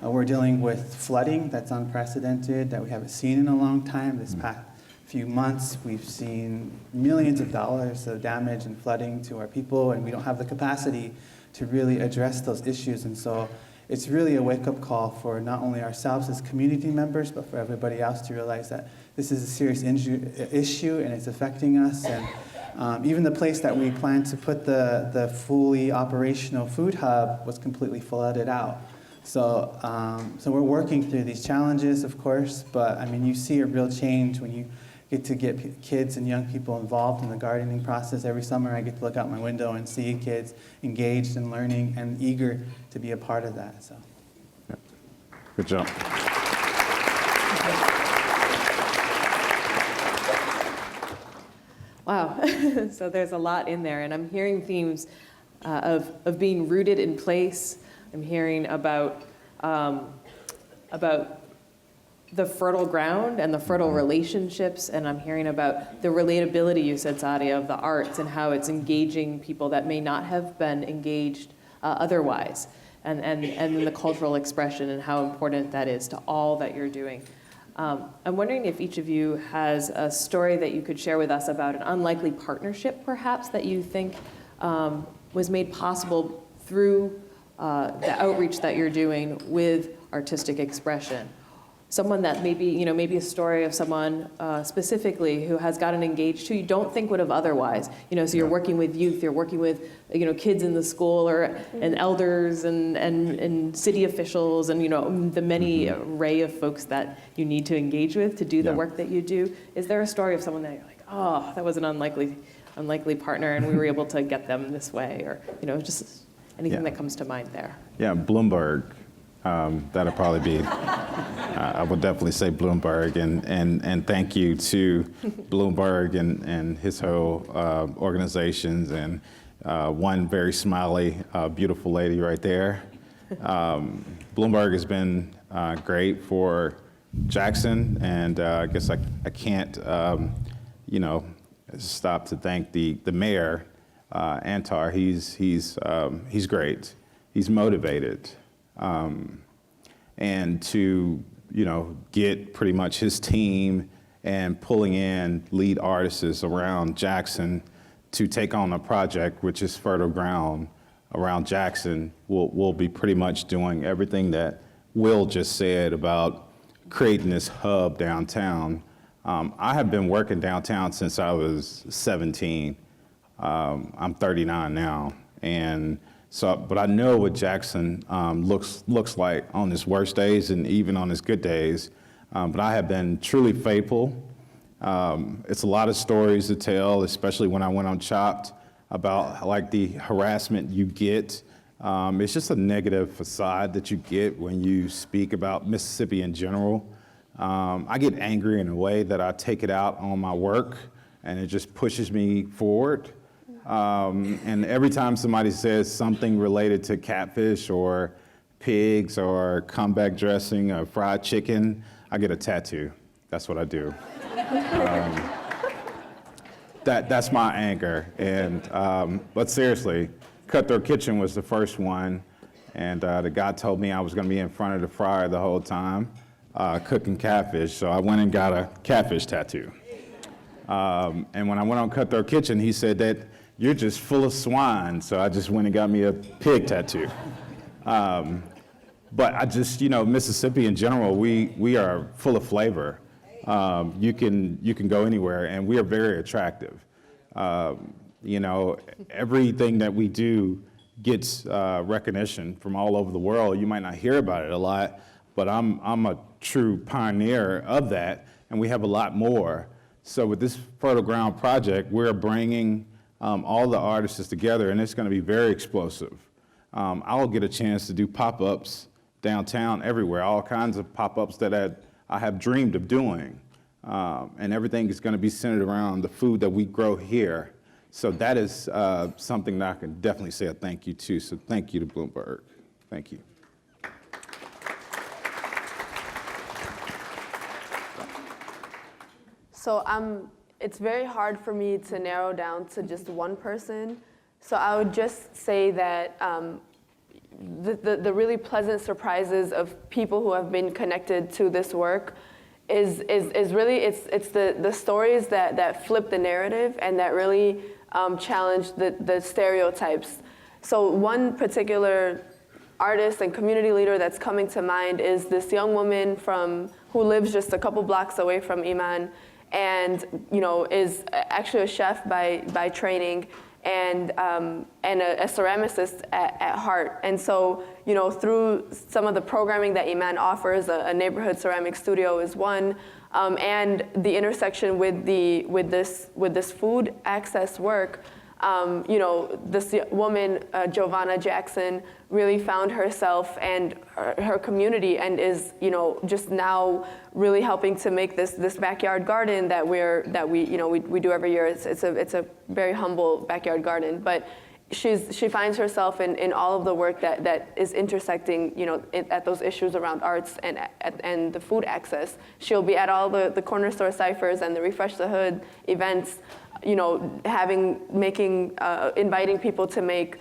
We're dealing with flooding that's unprecedented, that we haven't seen in a long time. This past few months, we've seen millions of dollars of damage and flooding to our people, and we don't have the capacity to really address those issues. And so it's really a wake-up call for not only ourselves as community members, but for everybody else to realize that this is a serious issue and it's affecting us. And even the place that we planned to put the fully operational food hub was completely flooded out. So we're working through these challenges, of course, but I mean, you see a real change when you get to get kids and young people involved in the gardening process. Every summer I get to look out my window and see kids engaged and learning and eager to be a part of that. So, yeah. Good job. Wow, so there's a lot in there, and I'm hearing themes of being rooted in place. I'm hearing about the fertile ground and the fertile relationships, and I'm hearing about the relatability, you said, Sadia, of the arts and how it's engaging people that may not have been engaged otherwise, and the cultural expression and how important that is to all that you're doing. I'm wondering if each of you has a story that you could share with us about an unlikely partnership, perhaps, that you think was made possible through the outreach that you're doing with artistic expression. Someone that maybe a story of someone specifically who has gotten engaged who you don't think would have otherwise. So you're working with youth, you're working with kids in the school and elders and city officials and the many array of folks that you need to engage with to do the work that you do. Is there a story of someone that you're like, oh, that was an unlikely partner and we were able to get them this way, or just anything that comes to mind there? Yeah, Bloomberg. That'll probably be, I would definitely say Bloomberg, and thank you to Bloomberg and his whole organizations, and one very smiley, beautiful lady right there. Bloomberg has been great for Jackson, and I guess I can't, stop to thank the mayor, Antar. He's great. He's motivated. And to, get pretty much his team and pulling in lead artists around Jackson to take on a project, which is fertile ground around Jackson. We'll be pretty much doing everything that Will just said about creating this hub downtown. I have been working downtown since I was 17. I'm 39 now, but I know what Jackson looks like on his worst days and even on his good days. But I have been truly faithful. It's a lot of stories to tell, especially when I went on Chopped, about like the harassment you get. It's just a negative facade that you get when you speak about Mississippi in general. I get angry in a way that I take it out on my work, and it just pushes me forward. And every time somebody says something related to catfish or pigs or comeback dressing or fried chicken, I get a tattoo. That's what I do. That's my anger. And but seriously, Cutthroat Kitchen was the first one, and the guy told me I was going to be in front of the fryer the whole time, cooking catfish. So I went and got a catfish tattoo. And when I went on Cutthroat Kitchen, he said that you're just full of swine. So I just went and got me a pig tattoo. But I just, Mississippi in general, we are full of flavor. You can go anywhere, and we are very attractive. Everything that we do gets recognition from all over the world. You might not hear about it a lot, but I'm a true pioneer of that, and we have a lot more. So with this Fertile Ground project, we're bringing all the artists together, and it's going to be very explosive. I'll get a chance to do pop-ups downtown everywhere, all kinds of pop-ups that I have dreamed of doing. And everything is going to be centered around the food that we grow here. So that is something that I can definitely say a thank you to. So thank you to Bloomberg. Thank you. So it's very hard for me to narrow down to just one person. So I would just say that the really pleasant surprises of people who have been connected to this work is really, it's the stories that flip the narrative and that really challenge the stereotypes. So one particular artist and community leader that's coming to mind is this young woman who lives just a couple blocks away from Iman, and is actually a chef by training, and a ceramicist at heart. And so, through some of the programming that Iman offers, a neighborhood ceramic studio is one, and the intersection with this food access work, this woman, Giovanna Jackson, really found herself and her community, and is, just now really helping to make this backyard garden that we do every year. It's a very humble backyard garden, but she finds herself in all of the work that is intersecting, at those issues around arts and the food access. She'll be at all the corner store ciphers and the Refresh the Hood events, inviting people to make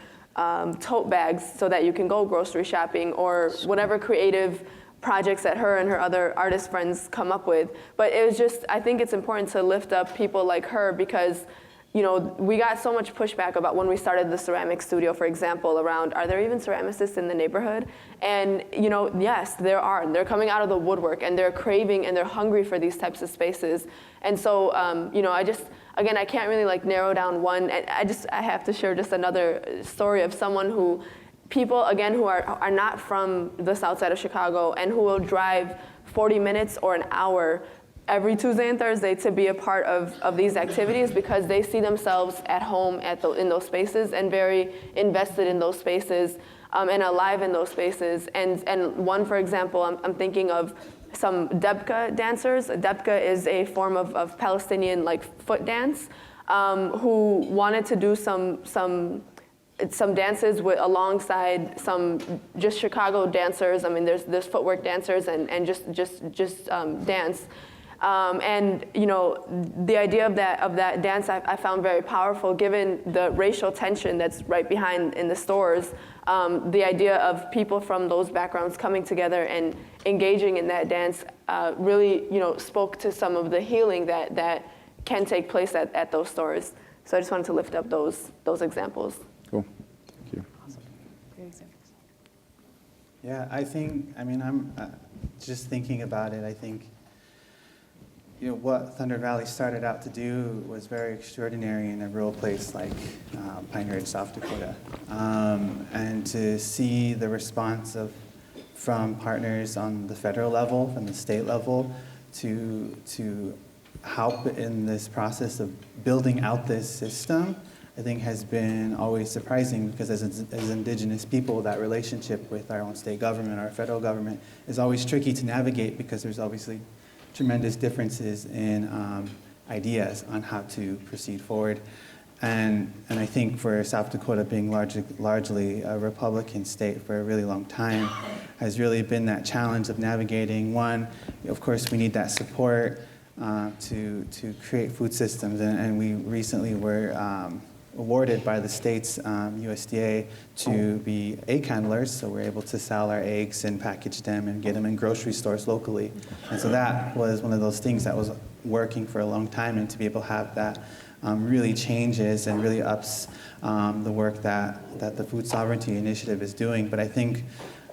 tote bags so that you can go grocery shopping, or whatever creative projects that her and her other artist friends come up with. But it was just, I think it's important to lift up people like her, because we got so much pushback about when we started the ceramic studio, for example, around, are there even ceramicists in the neighborhood? And yes, there are. They're coming out of the woodwork, and they're craving and they're hungry for these types of spaces. And so, I can't really narrow down one. I have to share just another story of someone who, people again who are not from the south side of Chicago, and who will drive 40 minutes or an hour every Tuesday and Thursday to be a part of these activities, because they see themselves at home in those spaces, and very invested in those spaces, and alive in those spaces. And one, for example, I'm thinking of some Debka dancers. Debka is a form of Palestinian foot dance, who wanted to do some dances alongside some just Chicago dancers. I mean, there's footwork dancers and just dance. And the idea of that dance I found very powerful, given the racial tension that's right behind in the stores. The idea of people from those backgrounds coming together and engaging in that dance really spoke to some of the healing that can take place at those stores. So I just wanted to lift up those examples. Cool. Thank you. Awesome. Great examples. Yeah, I'm just thinking about it. I think what Thunder Valley started out to do was very extraordinary in a rural place like Pine Ridge, South Dakota. And to see the response from partners on the federal level, from the state level, to help in this process of building out this system, I think has been always surprising, because as Indigenous people, that relationship with our own state government, our federal government, is always tricky to navigate, because there's obviously tremendous differences in ideas on how to proceed forward. And I think for South Dakota being largely a Republican state for a really long time has really been that challenge of navigating. One, of course, we need that support to create food systems, and we recently were awarded by the state's USDA to be egg handlers, so we're able to sell our eggs and package them and get them in grocery stores locally. And so that was one of those things that was working for a long time, and to be able to have that really changes and really ups the work that the Food Sovereignty Initiative is doing. But I think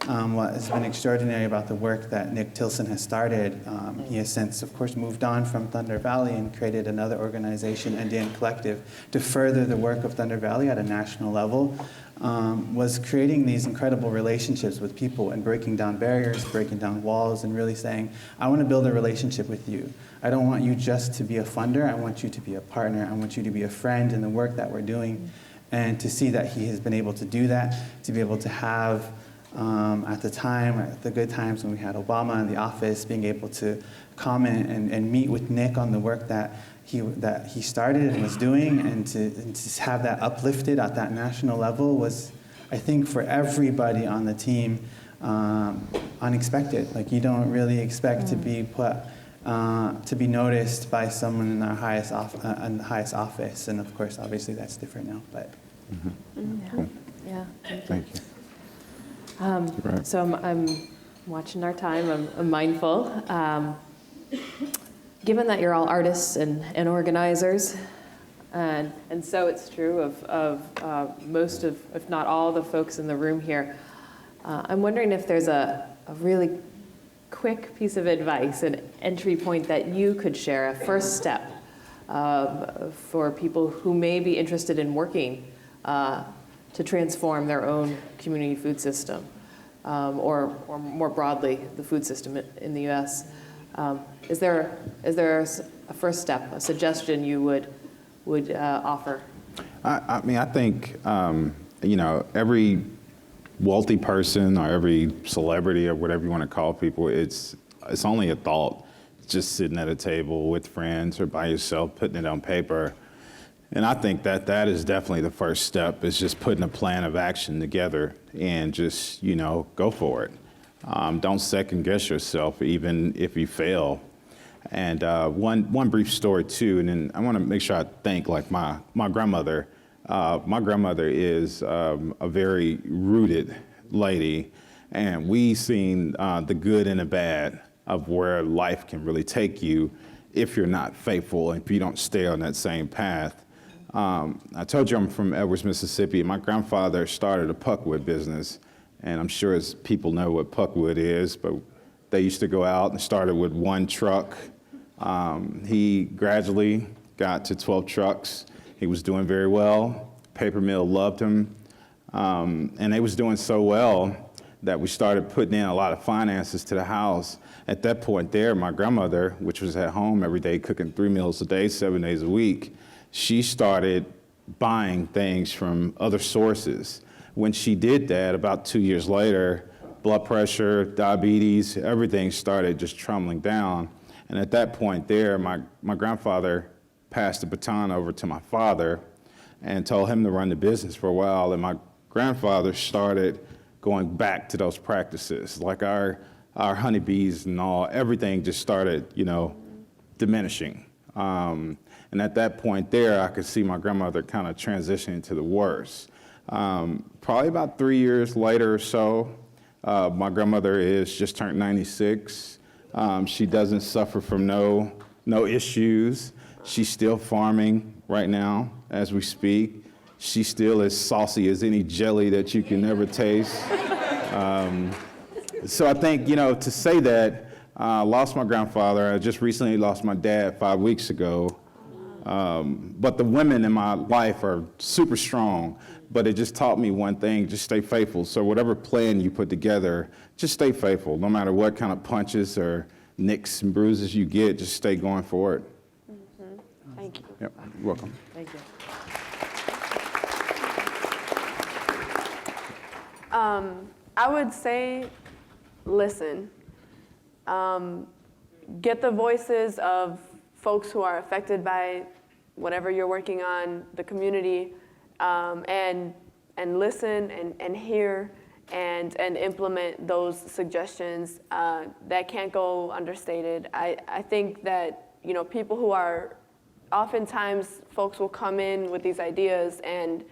what has been extraordinary about the work that Nick Tilson has started, he has since, of course, moved on from Thunder Valley and created another organization, Indian Collective, to further the work of Thunder Valley at a national level, was creating these incredible relationships with people and breaking down barriers, breaking down walls, and really saying, I want to build a relationship with you. I don't want you just to be a funder, I want you to be a partner, I want you to be a friend in the work that we're doing. And to see that he has been able to do that, to be able to have at the time, at the good times when we had Obama in the office, being able to comment and meet with Nick on the work that he started and was doing, and to have that uplifted at that national level was, I think, for everybody on the team, unexpected. Like, you don't really expect to be put, to be noticed by someone in our highest office, and of course, obviously, that's different now. But Cool. Yeah. Thank you. Right. So I'm watching our time. I'm mindful. Given that you're all artists and organizers, and so it's true of most of, if not all, the folks in the room here, I'm wondering if there's a really quick piece of advice, an entry point that you could share, a first step for people who may be interested in working to transform their own community food system, or more broadly, the food system in the U.S. Is there a first step, a suggestion you would offer? I mean, I think, every wealthy person or every celebrity or whatever you want to call people, it's only a thought, just sitting at a table with friends or by yourself, putting it on paper. And I think that is definitely the first step, is just putting a plan of action together and just, go for it. Don't second guess yourself, even if you fail. And one brief story too, and then I want to make sure I thank my grandmother. My grandmother is a very rooted lady, and we've seen the good and the bad of where life can really take you if you're not faithful and if you don't stay on that same path. I told you I'm from Edwards, Mississippi. My grandfather started a puckwood business, and I'm sure as people know what puckwood is, but they used to go out and started with one truck. He gradually got to 12 trucks. He was doing very well. Paper mill loved him, and they was doing so well that we started putting in a lot of finances to the house. At that point there, my grandmother, which was at home every day cooking 3 meals a day, 7 days a week, she started buying things from other sources. When she did that, about 2 years later, blood pressure, diabetes, everything started just trembling down. And at that point there, my grandfather passed the baton over to my father and told him to run the business for a while. And my grandfather started going back to those practices, like our honeybees and all, everything just started, diminishing. And at that point there, I could see my grandmother kind of transitioning to the worst. Probably about 3 years later or so, my grandmother is just turned 96. She doesn't suffer from no issues. She's still farming right now as we speak. She still as saucy as any jelly that you can ever taste. So I think, to say that, I lost my grandfather. I just recently lost my dad 5 weeks ago. But the women in my life are super strong, but it just taught me one thing: just stay faithful. So whatever plan you put together, just stay faithful. No matter what kind of punches or nicks and bruises you get, just stay going for it. Mm-hmm. Thank you. Yep, you're welcome. Thank you. I would say, listen. get the voices of folks who are affected by whatever you're working on, the community, and listen and hear and implement those suggestions. That can't go understated. I think that, you know, people who are, oftentimes folks will come in with these ideas and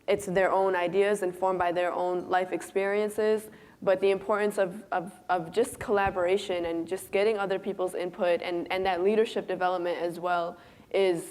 it's their own ideas informed by their own life experiences, but the importance of just collaboration and just getting other people's input and that leadership development as well is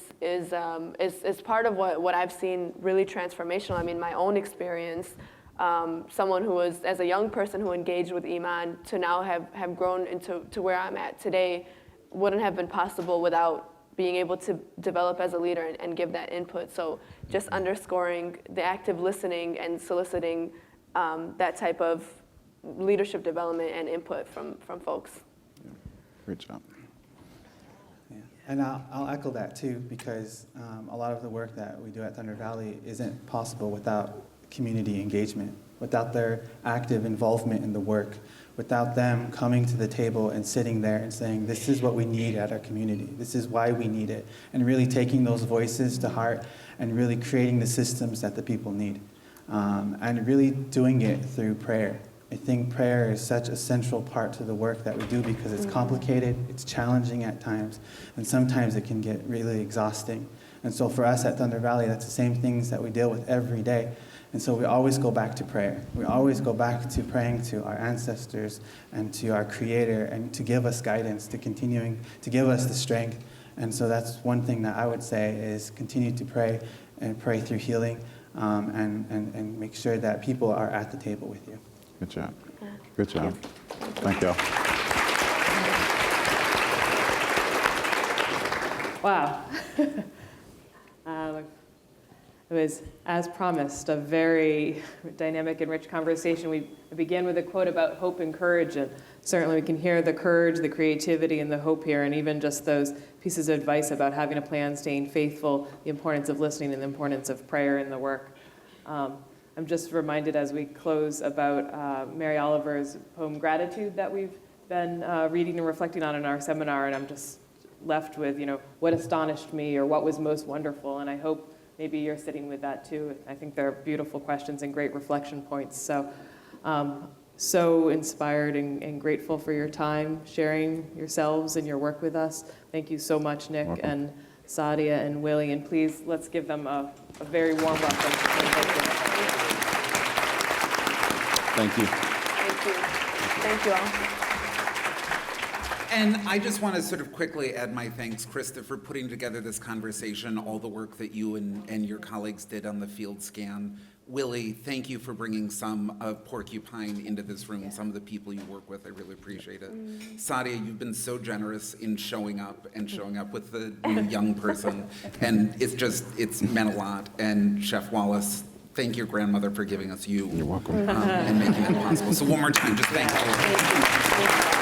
part of what I've seen really transformational. I mean, my own experience, someone who was, as a young person who engaged with Iman, to now have grown to where I'm at today, wouldn't have been possible without being able to develop as a leader and give that input. So just underscoring the active listening and soliciting that type of leadership development and input from folks. Yeah. Great job. Yeah. And I'll echo that too, because a lot of the work that we do at Thunder Valley isn't possible without community engagement, without their active involvement in the work, without them coming to the table and sitting there and saying, this is what we need at our community, this is why we need it, and really taking those voices to heart and really creating the systems that the people need, and really doing it through prayer. I think prayer is such a central part to the work that we do because it's complicated, it's challenging at times, and sometimes it can get really exhausting. And so for us at Thunder Valley, that's the same things that we deal with every day. And so we always go back to prayer. We always go back to praying to our ancestors and to our Creator and to give us guidance, to continuing to give us the strength. And so that's one thing that I would say is continue to pray and pray through healing, and make sure that people are at the table with you. Good job. Good job. Thank y'all. Wow. It was, as promised, a very dynamic and rich conversation. We began with a quote about hope and courage, and certainly we can hear the courage, the creativity, and the hope here, and even just those pieces of advice about having a plan, staying faithful, the importance of listening, and the importance of prayer in the work. I'm just reminded as we close about Mary Oliver's poem Gratitude that we've been reading and reflecting on in our seminar, and I'm just left with, you know, what astonished me or what was most wonderful, and I hope maybe you're sitting with that too. I think they're beautiful questions and great reflection points. So, so inspired and grateful for your time, sharing yourselves and your work with us. Thank you so much, Nick and Sadia and Willi, and please let's give them a very warm welcome. Thank you. Thank you. Thank you all. And I just want to sort of quickly add my thanks, Christa, for putting together this conversation, all the work that you and your colleagues did on the field scan. Willi, thank you for bringing some of Porcupine into this room, some of the people you work with. I really appreciate it. Sadia, you've been so generous in showing up with the young person. And it's meant a lot. And Chef Wallace, thank your grandmother for giving us you. You're welcome. And making that possible. So one more time, just thank you.